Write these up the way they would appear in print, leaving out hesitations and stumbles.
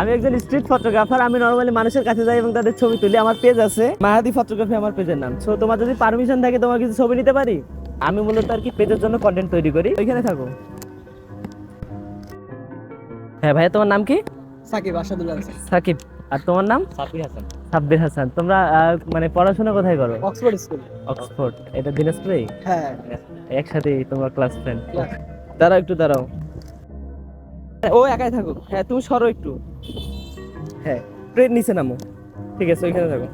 আমি একজন street photographer. আমি নরমালি মানুষের কাছে যাই এবং তাদের ছবি তুলি। আমার পেজ আছে মাহাদি ফটোগ্রাফি, আমার পেজের নাম। সো তোমার যদি পারমিশন থাকে তোমার কিছু ছবি নিতে পারি। আমি মূলত আর কি পেজের জন্য কন্টেন্ট তৈরি করি। ওইখানে থাকো। হ্যাঁ ভাইয়া, তোমার নাম কি? সাকিব আসাদুল হাসান। সাকিব। আর তোমার নাম? সাব্বির হাসান। সাব্বির হাসান। তোমরা মানে পড়াশোনা কোথায় করো? Oxford school. অক্সফোর্ড। এটা দিনাজপুরে? হ্যাঁ। একসাথেই তোমরা ক্লাস ফ্রেন্ড? Class। দাঁড়াও একটু দাঁড়াও। ও একাই থাকুক। হ্যাঁ তুমি সরো একটু। হ্যাঁ ট্রেন নিচে নামো। ঠিক আছে ওইখানে থাকো।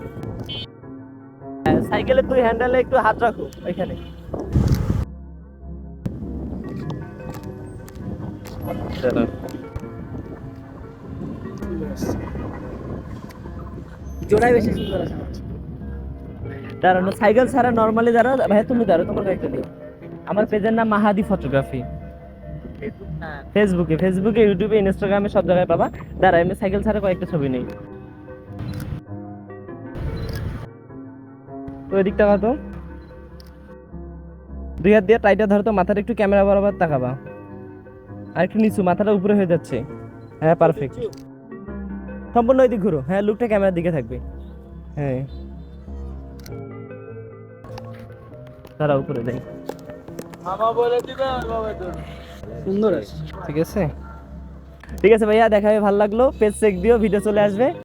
হ্যাঁ সাইকেলের দুই হ্যান্ডেলে একটু হাত রাখো ওইখানে। দাঁড়াও। জোড়াই বেশি সুন্দর আছে। দাঁড়ানো সাইকেল ছাড়া নরমালি দাঁড়াও। ভাই তুমি দাঁড়াও, তোমার একটা দিও। আমার পেজের নাম মাহাদি ফটোগ্রাফি। ফেসবুকে ইউটিউবে ইনস্টাগ্রামে সব জায়গায় পাবা। দাঁড়া আমি সাইকেল ছাড়া কয়েকটা ছবি নেই। তো এদিক টাকা তো দুই হাত দিয়ে টাইটা ধরো তো, মাথাটা একটু ক্যামেরা বরাবর তাকাবা। আর একটু নিচু, মাথাটা উপরে হয়ে যাচ্ছে। হ্যাঁ পারফেক্ট। সম্পূর্ণ ওইদিক ঘুরো। হ্যাঁ লুকটা ক্যামেরার দিকে থাকবে। হ্যাঁ তারা উপরে দেয়। মামা বলে দিবে সুন্দর আছে। ঠিক আছে ভাইয়া, দেখা হবে, ভালো লাগলো। পেজ চেক দিও, ভিডিও চলে আসবে।